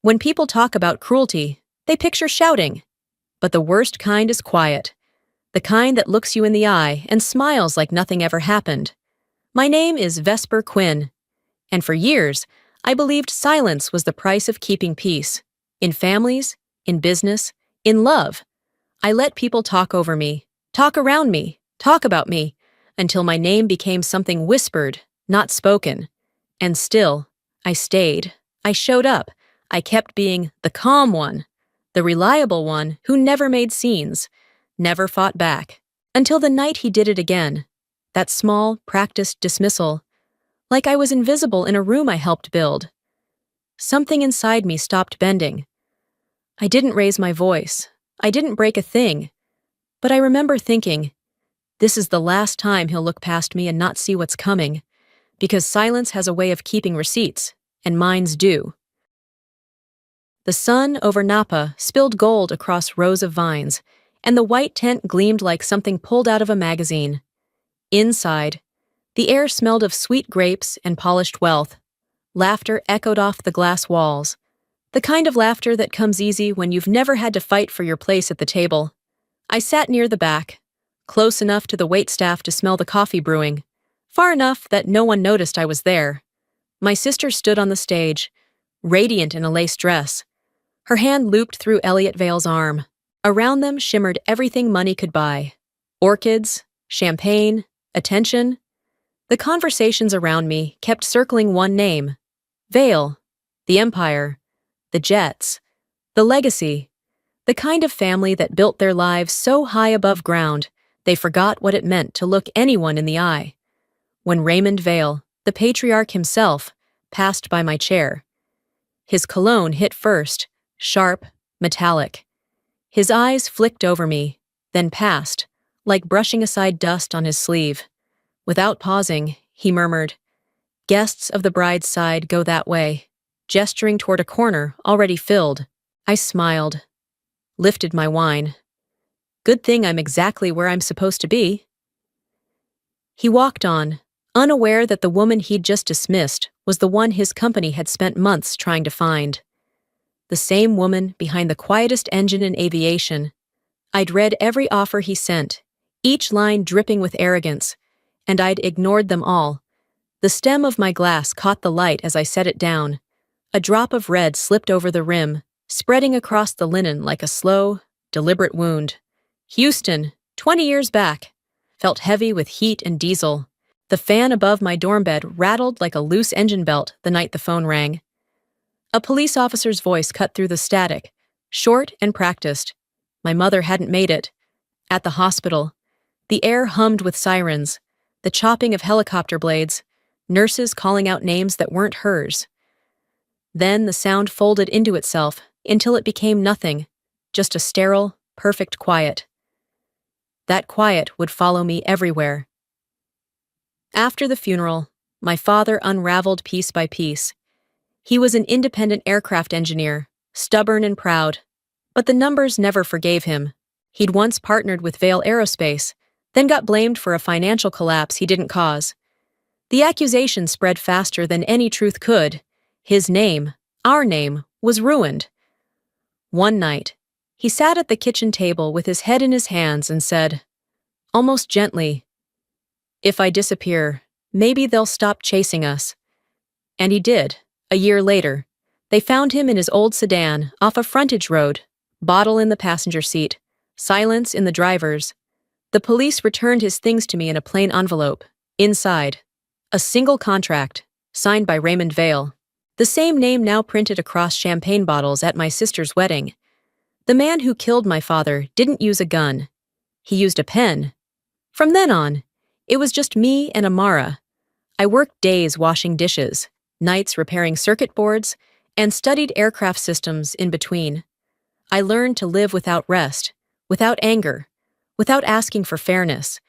When people talk about cruelty, they picture shouting. But the worst kind is quiet. The kind that looks you in the eye and smiles like nothing ever happened. My name is Vesper Quinn, and for years, I believed silence was the price of keeping peace. In families, in business, in love. I let people talk over me, talk around me, talk about me, until my name became something whispered, not spoken. And still, I stayed. I showed up. I kept being the calm one, the reliable one who never made scenes, never fought back, until the night he did it again. That small, practiced dismissal, like I was invisible in a room I helped build. Something inside me stopped bending. I didn't raise my voice. I didn't break a thing. But I remember thinking, this is the last time he'll look past me and not see what's coming, because silence has a way of keeping receipts, and mines do. The sun over Napa spilled gold across rows of vines, and the white tent gleamed like something pulled out of a magazine. Inside, the air smelled of sweet grapes and polished wealth. Laughter echoed off the glass walls, the kind of laughter that comes easy when you've never had to fight for your place at the table. I sat near the back, close enough to the waitstaff to smell the coffee brewing, far enough that no one noticed I was there. My sister stood on the stage, radiant in a lace dress. Her hand looped through Elliot Vale's arm. Around them shimmered everything money could buy. Orchids, champagne, attention. The conversations around me kept circling one name. Vale, the empire, the jets, the legacy, the kind of family that built their lives so high above ground, they forgot what it meant to look anyone in the eye. When Raymond Vale, the patriarch himself, passed by my chair. His cologne hit first, sharp, metallic. His eyes flicked over me, then passed, like brushing aside dust on his sleeve. Without pausing, he murmured, "Guests of the bride's side go that way," gesturing toward a corner already filled. I smiled, lifted my wine. Good thing I'm exactly where I'm supposed to be. He walked on, unaware that the woman he'd just dismissed was the one his company had spent months trying to find. The same woman behind the quietest engine in aviation. I'd read every offer he sent, each line dripping with arrogance, and I'd ignored them all. The stem of my glass caught the light as I set it down. A drop of red slipped over the rim, spreading across the linen like a slow, deliberate wound. Houston, 20 years back. Felt heavy with heat and diesel. The fan above my dorm bed rattled like a loose engine belt the night the phone rang. A police officer's voice cut through the static, short and practiced. My mother hadn't made it. At the hospital, the air hummed with sirens, the chopping of helicopter blades, nurses calling out names that weren't hers. Then the sound folded into itself until it became nothing, just a sterile, perfect quiet. That quiet would follow me everywhere. After the funeral, my father unraveled piece by piece. He was an independent aircraft engineer, stubborn and proud, but the numbers never forgave him. He'd once partnered with Vale Aerospace, then got blamed for a financial collapse he didn't cause. The accusation spread faster than any truth could. His name, our name, was ruined. One night, he sat at the kitchen table with his head in his hands and said, almost gently, "If I disappear, maybe they'll stop chasing us." And he did. A year later, they found him in his old sedan off a frontage road, bottle in the passenger seat, silence in the driver's. The police returned his things to me in a plain envelope. Inside, a single contract, signed by Raymond Vale. The same name now printed across champagne bottles at my sister's wedding. The man who killed my father didn't use a gun. He used a pen. From then on, it was just me and Amara. I worked days washing dishes, nights repairing circuit boards, and studied aircraft systems in between. I learned to live without rest, without anger, without asking for fairness.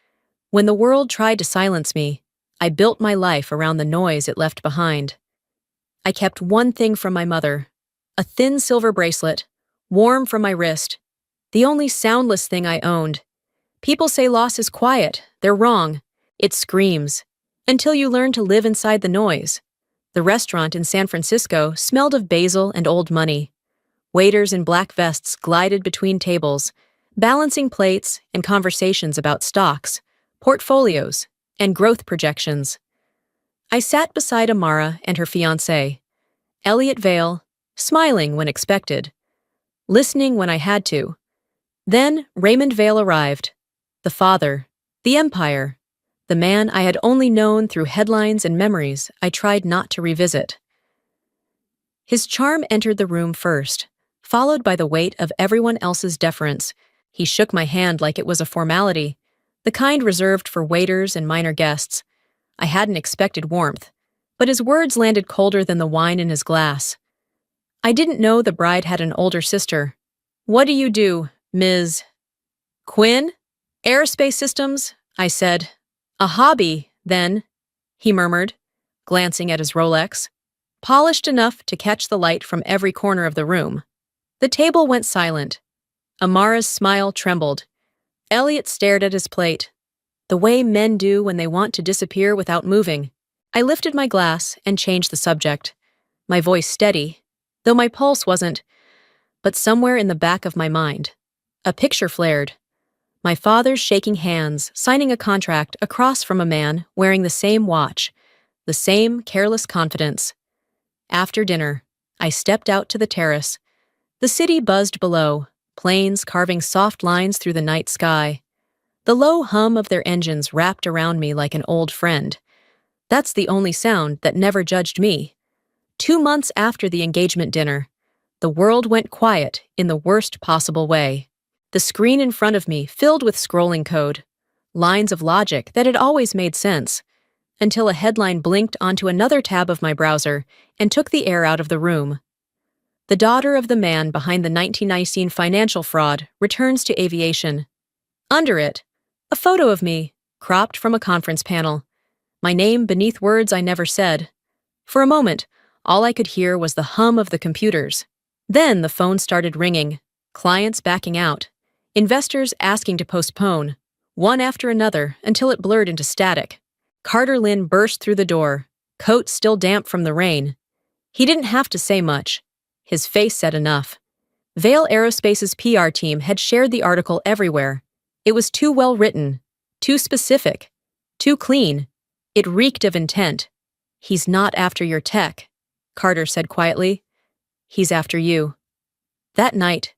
When the world tried to silence me, I built my life around the noise it left behind. I kept one thing from my mother, a thin silver bracelet, warm from my wrist, the only soundless thing I owned. People say loss is quiet. They're wrong. It screams, until you learn to live inside the noise. The restaurant in San Francisco smelled of basil and old money. Waiters in black vests glided between tables, balancing plates and conversations about stocks, portfolios, and growth projections. I sat beside Amara and her fiancé, Elliot Vale, smiling when expected, listening when I had to. Then Raymond Vale arrived, the father, the empire, the man I had only known through headlines and memories I tried not to revisit. His charm entered the room first, followed by the weight of everyone else's deference. He shook my hand like it was a formality, the kind reserved for waiters and minor guests. I hadn't expected warmth, but his words landed colder than the wine in his glass. I didn't know the bride had an older sister. "What do you do, Ms. Quinn?" "Aerospace systems," I said. "A hobby, then," he murmured, glancing at his Rolex, polished enough to catch the light from every corner of the room. The table went silent. Amara's smile trembled. Elliot stared at his plate, the way men do when they want to disappear without moving. I lifted my glass and changed the subject, my voice steady, though my pulse wasn't. But somewhere in the back of my mind, a picture flared. My father's shaking hands, signing a contract across from a man wearing the same watch, the same careless confidence. After dinner, I stepped out to the terrace. The city buzzed below, planes carving soft lines through the night sky. The low hum of their engines wrapped around me like an old friend. That's the only sound that never judged me. 2 months after the engagement dinner, the world went quiet in the worst possible way. The screen in front of me filled with scrolling code, lines of logic that had always made sense, until a headline blinked onto another tab of my browser and took the air out of the room. The daughter of the man behind the 1919 financial fraud returns to aviation. Under it, a photo of me, cropped from a conference panel, my name beneath words I never said. For a moment, all I could hear was the hum of the computers. Then the phone started ringing, clients backing out, investors asking to postpone, one after another until it blurred into static. Carter Lynn burst through the door, coat still damp from the rain. He didn't have to say much. His face said enough. Vale Aerospace's PR team had shared the article everywhere. It was too well written, too specific, too clean. It reeked of intent. "He's not after your tech," Carter said quietly. "He's after you." That night,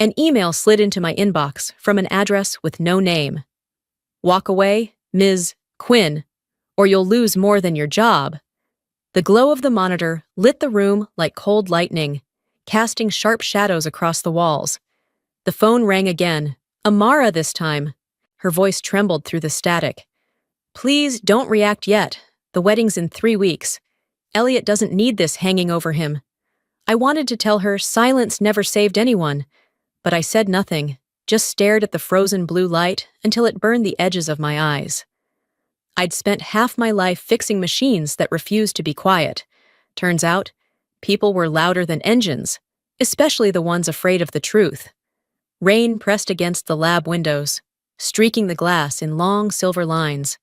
an email slid into my inbox from an address with no name. "Walk away, Ms. Quinn, or you'll lose more than your job." The glow of the monitor lit the room like cold lightning, casting sharp shadows across the walls. The phone rang again, Amara this time. Her voice trembled through the static. "Please don't react yet. The wedding's in 3 weeks. Elliot doesn't need this hanging over him." I wanted to tell her silence never saved anyone, but I said nothing, just stared at the frozen blue light until it burned the edges of my eyes. I'd spent half my life fixing machines that refused to be quiet. Turns out, people were louder than engines, especially the ones afraid of the truth. Rain pressed against the lab windows, streaking the glass in long silver lines.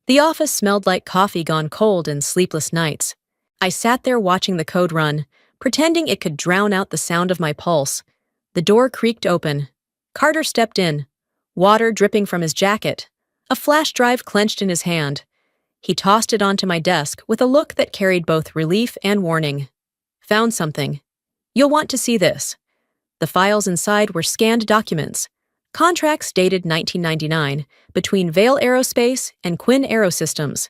The office smelled like coffee gone cold and sleepless nights. I sat there watching the code run, pretending it could drown out the sound of my pulse. The door creaked open. Carter stepped in, water dripping from his jacket, a flash drive clenched in his hand. He tossed it onto my desk with a look that carried both relief and warning. "Found something. You'll want to see this." The files inside were scanned documents, contracts dated 1999 between Vale Aerospace and Quinn Aerosystems.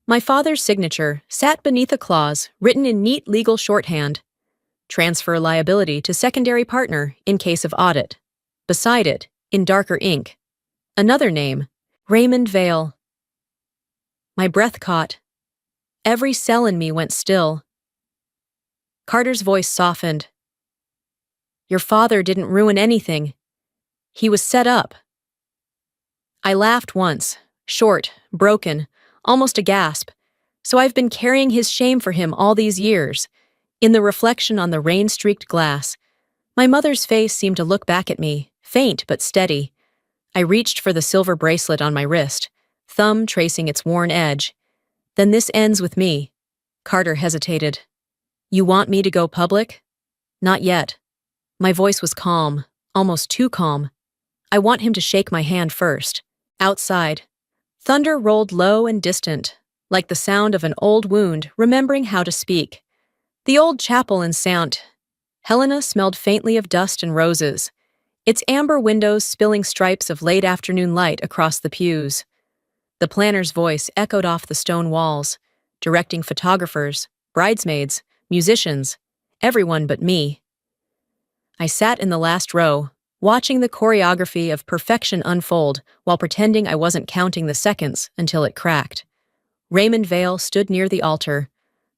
My father's signature sat beneath a clause written in neat legal shorthand. Transfer liability to secondary partner in case of audit. Beside it, in darker ink, another name, Raymond Vale. My breath caught. Every cell in me went still. Carter's voice softened. "Your father didn't ruin anything. He was set up." I laughed once, short, broken, almost a gasp. "So I've been carrying his shame for him all these years." In the reflection on the rain-streaked glass, my mother's face seemed to look back at me, faint but steady. I reached for the silver bracelet on my wrist, thumb tracing its worn edge. "Then this ends with me. Carter hesitated. You want me to go public? Not yet. My voice was calm, almost too calm. I want him to shake my hand first. Outside, thunder rolled low and distant, like the sound of an old wound remembering how to speak. The old chapel in St. Helena smelled faintly of dust and roses, its amber windows spilling stripes of late afternoon light across the pews. The planner's voice echoed off the stone walls, directing photographers, bridesmaids, musicians, everyone but me. I sat in the last row, watching the choreography of perfection unfold while pretending I wasn't counting the seconds until it cracked. Raymond Vale stood near the altar,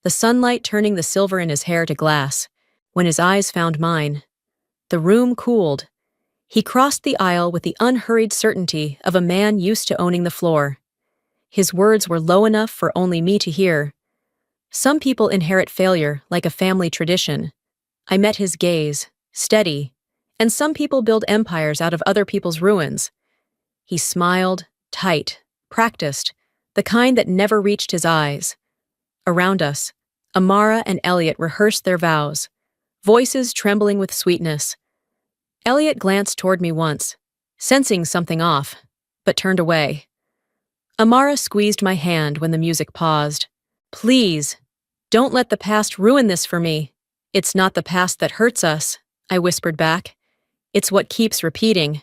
the sunlight turning the silver in his hair to glass. When his eyes found mine, the room cooled. He crossed the aisle with the unhurried certainty of a man used to owning the floor. His words were low enough for only me to hear. Some people inherit failure like a family tradition. I met his gaze, steady, and some people build empires out of other people's ruins. He smiled, tight, practiced, the kind that never reached his eyes. Around us, Amara and Elliot rehearsed their vows, voices trembling with sweetness. Elliot glanced toward me once, sensing something off, but turned away. Amara squeezed my hand when the music paused. Please, don't let the past ruin this for me. It's not the past that hurts us, I whispered back. It's what keeps repeating.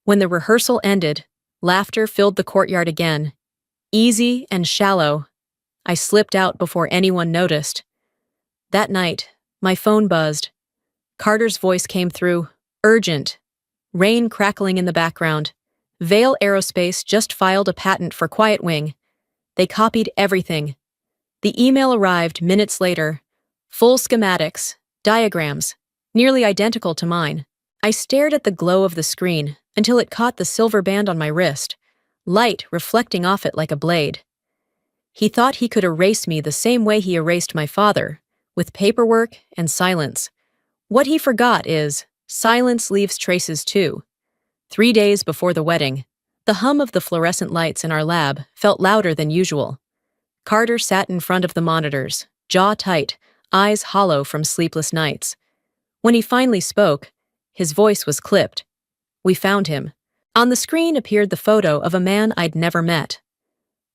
When the rehearsal ended, laughter filled the courtyard again. Easy and shallow. I slipped out before anyone noticed. That night, my phone buzzed. Carter's voice came through, urgent. Rain crackling in the background. Vale Aerospace just filed a patent for Quiet Wing. They copied everything. The email arrived minutes later. Full schematics, diagrams, nearly identical to mine. I stared at the glow of the screen until it caught the silver band on my wrist, light reflecting off it like a blade. He thought he could erase me the same way he erased my father, with paperwork and silence. What he forgot is, silence leaves traces too. 3 days before the wedding, the hum of the fluorescent lights in our lab felt louder than usual. Carter sat in front of the monitors, jaw tight, eyes hollow from sleepless nights. When he finally spoke, his voice was clipped. We found him. On the screen appeared the photo of a man I'd never met.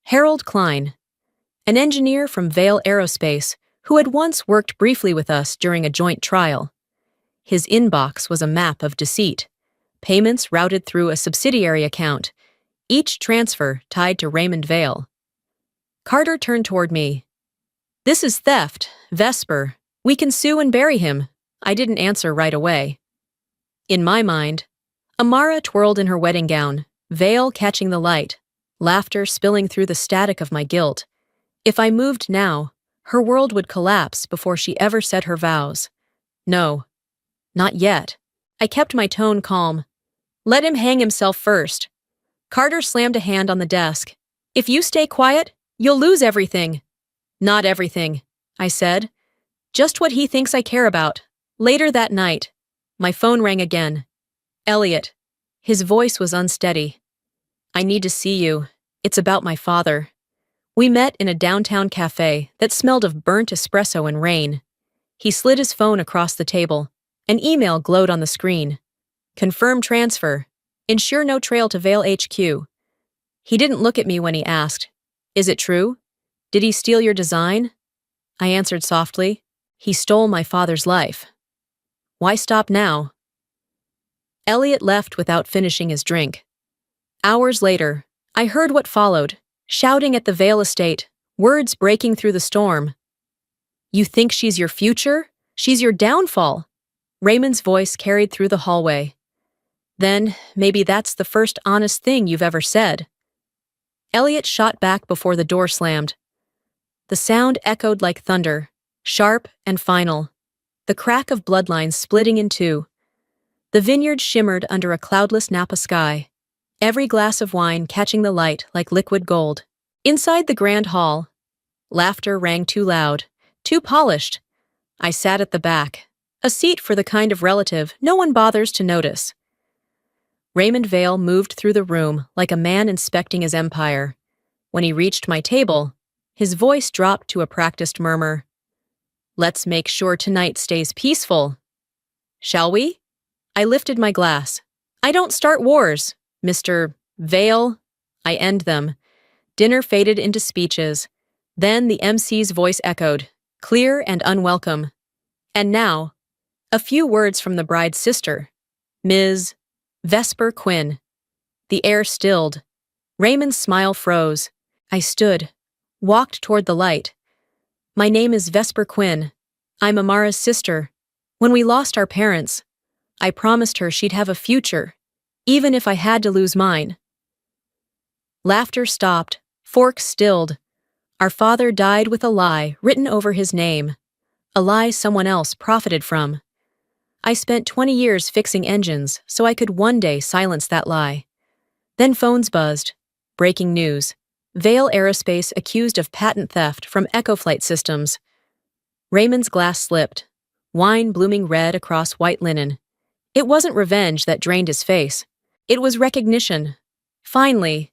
Harold Klein, an engineer from Vale Aerospace who had once worked briefly with us during a joint trial. His inbox was a map of deceit, payments routed through a subsidiary account, each transfer tied to Raymond Vale. Carter turned toward me. This is theft, Vesper. We can sue and bury him. I didn't answer right away. In my mind, Amara twirled in her wedding gown, veil catching the light, laughter spilling through the static of my guilt. If I moved now, her world would collapse before she ever said her vows. No, not yet. I kept my tone calm. Let him hang himself first. Carter slammed a hand on the desk. If you stay quiet, you'll lose everything. Not everything, I said. Just what he thinks I care about. Later that night, my phone rang again. Elliot. His voice was unsteady. I need to see you. It's about my father. We met in a downtown cafe that smelled of burnt espresso and rain. He slid his phone across the table. An email glowed on the screen. Confirm transfer. Ensure no trail to Vale HQ. He didn't look at me when he asked, Is it true? Did he steal your design? I answered softly, He stole my father's life. Why stop now? Elliot left without finishing his drink. Hours later, I heard what followed, shouting at the Vale estate, words breaking through the storm. You think she's your future? She's your downfall. Raymond's voice carried through the hallway. Then, maybe that's the first honest thing you've ever said. Elliot shot back before the door slammed. The sound echoed like thunder, sharp and final, the crack of bloodlines splitting in two. The vineyard shimmered under a cloudless Napa sky, every glass of wine catching the light like liquid gold. Inside the grand hall, laughter rang too loud, too polished. I sat at the back, a seat for the kind of relative no one bothers to notice. Raymond Vale moved through the room like a man inspecting his empire. When he reached my table, His voice dropped to a practiced murmur. Let's make sure tonight stays peaceful. Shall we? I lifted my glass. I don't start wars, Mr. Vale. I end them. Dinner faded into speeches. Then the MC's voice echoed, clear and unwelcome. And now, a few words from the bride's sister, Ms. Vesper Quinn. The air stilled. Raymond's smile froze. I stood, walked toward the light. My name is Vesper Quinn. I'm Amara's sister. When we lost our parents, I promised her she'd have a future, even if I had to lose mine. Laughter stopped, forks stilled. Our father died with a lie written over his name, a lie someone else profited from. I spent 20 years fixing engines so I could one day silence that lie. Then phones buzzed. Breaking news. Vale Aerospace accused of patent theft from EchoFlight Systems. Raymond's glass slipped, wine blooming red across white linen. It wasn't revenge that drained his face. It was recognition. Finally,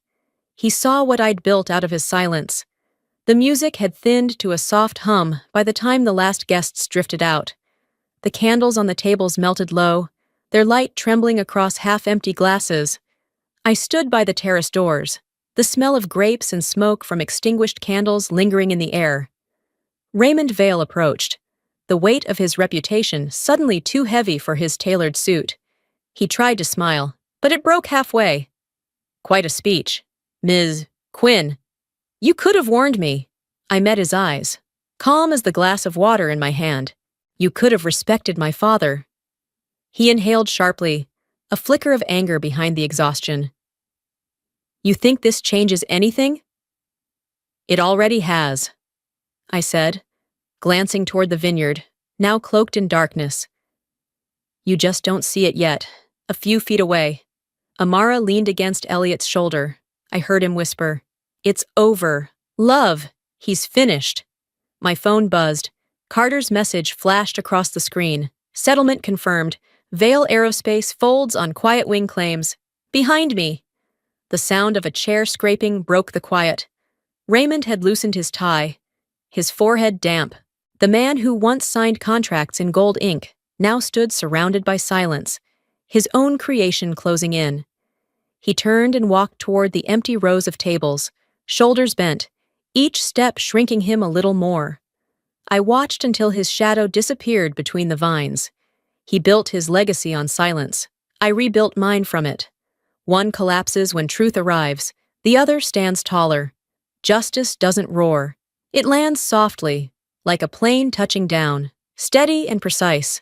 he saw what I'd built out of his silence. The music had thinned to a soft hum by the time the last guests drifted out. The candles on the tables melted low, their light trembling across half-empty glasses. I stood by the terrace doors, the smell of grapes and smoke from extinguished candles lingering in the air. Raymond Vale approached, the weight of his reputation suddenly too heavy for his tailored suit. He tried to smile, but it broke halfway. Quite a speech. Ms. Quinn. You could have warned me. I met his eyes, calm as the glass of water in my hand. You could have respected my father. He inhaled sharply, a flicker of anger behind the exhaustion. You think this changes anything? It already has, I said, glancing toward the vineyard, now cloaked in darkness. You just don't see it yet, a few feet away. Amara leaned against Elliot's shoulder. I heard him whisper, It's over. Love. He's finished. My phone buzzed. Carter's message flashed across the screen. Settlement confirmed. Vale Aerospace folds on Quiet Wing claims. Behind me. The sound of a chair scraping broke the quiet. Raymond had loosened his tie, his forehead damp. The man who once signed contracts in gold ink now stood surrounded by silence, his own creation closing in. He turned and walked toward the empty rows of tables, shoulders bent, each step shrinking him a little more. I watched until his shadow disappeared between the vines. He built his legacy on silence. I rebuilt mine from it. One collapses when truth arrives, the other stands taller. Justice doesn't roar. It lands softly, like a plane touching down, steady and precise.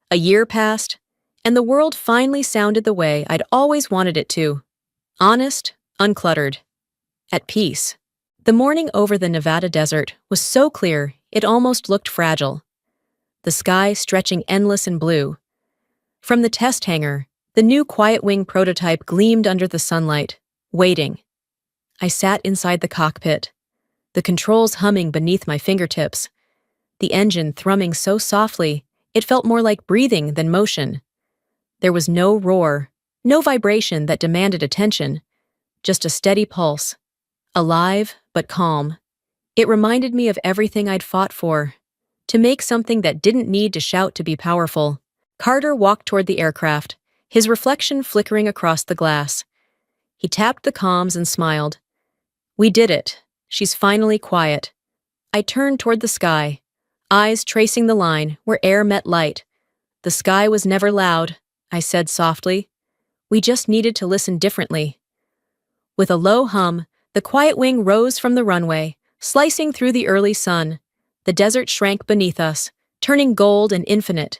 A year passed, and the world finally sounded the way I'd always wanted it to. Honest, uncluttered, at peace. The morning over the Nevada desert was so clear it almost looked fragile. The sky stretching endless and blue. From the test hangar, the new Quiet Wing prototype gleamed under the sunlight, waiting. I sat inside the cockpit, the controls humming beneath my fingertips, the engine thrumming so softly it felt more like breathing than motion. There was no roar, no vibration that demanded attention, just a steady pulse, alive but calm. It reminded me of everything I'd fought for, to make something that didn't need to shout to be powerful. Carter walked toward the aircraft, his reflection flickering across the glass. He tapped the comms and smiled. We did it. She's finally quiet. I turned toward the sky, eyes tracing the line where air met light. The sky was never loud, I said softly. We just needed to listen differently. With a low hum, the Quiet Wing rose from the runway, slicing through the early sun. The desert shrank beneath us, turning gold and infinite.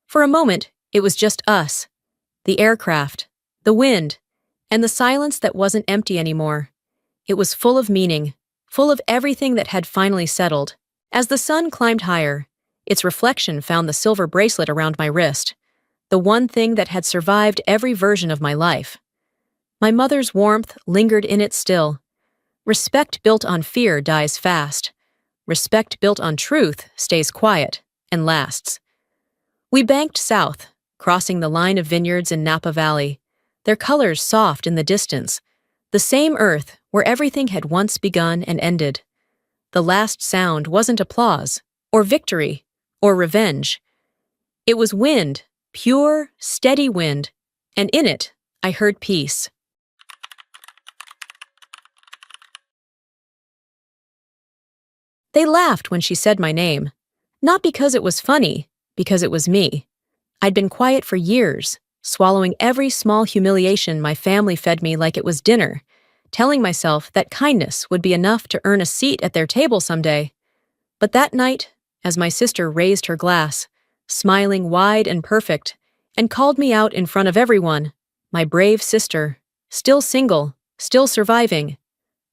For a moment, it was just us. The aircraft, the wind, and the silence that wasn't empty anymore. It was full of meaning, full of everything that had finally settled. As the sun climbed higher, its reflection found the silver bracelet around my wrist, the one thing that had survived every version of my life. My mother's warmth lingered in it still. Respect built on fear dies fast. Respect built on truth stays quiet and lasts. We banked south, crossing the line of vineyards in Napa Valley, their colors soft in the distance, the same earth where everything had once begun and ended. The last sound wasn't applause, or victory, or revenge. It was wind, pure, steady wind, and in it, I heard peace. They laughed when she said my name. Not because it was funny, because it was me. I'd been quiet for years, swallowing every small humiliation my family fed me like it was dinner, telling myself that kindness would be enough to earn a seat at their table someday. But that night, as my sister raised her glass, smiling wide and perfect, and called me out in front of everyone, my brave sister, still single, still surviving,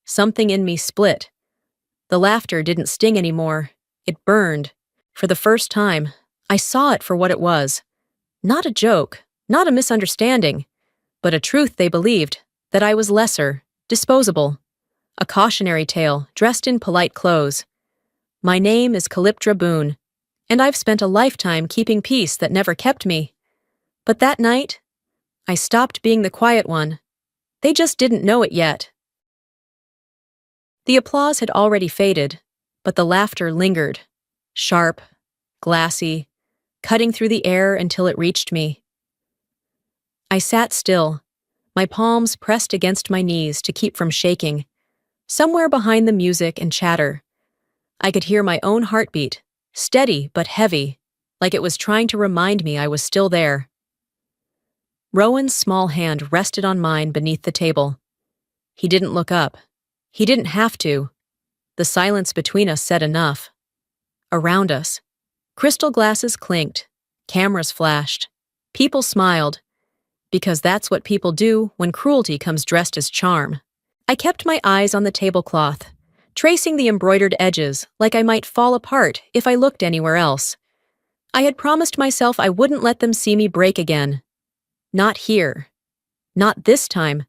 something in me split. The laughter didn't sting anymore. It burned. For the first time, I saw it for what it was. Not a joke, not a misunderstanding, but a truth they believed, that I was lesser, disposable. A cautionary tale dressed in polite clothes. My name is Calyptra Boone, and I've spent a lifetime keeping peace that never kept me. But that night, I stopped being the quiet one. They just didn't know it yet. The applause had already faded, but the laughter lingered, sharp, glassy, cutting through the air until it reached me. I sat still, my palms pressed against my knees to keep from shaking. Somewhere behind the music and chatter, I could hear my own heartbeat, steady but heavy, like it was trying to remind me I was still there. Rowan's small hand rested on mine beneath the table. He didn't look up. He didn't have to. The silence between us said enough. Around us, crystal glasses clinked, cameras flashed, people smiled, because that's what people do when cruelty comes dressed as charm. I kept my eyes on the tablecloth, tracing the embroidered edges like I might fall apart if I looked anywhere else. I had promised myself I wouldn't let them see me break again. Not here. Not this time.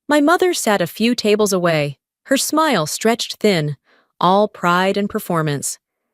My mother sat a few tables away, her smile stretched thin, all pride and performance.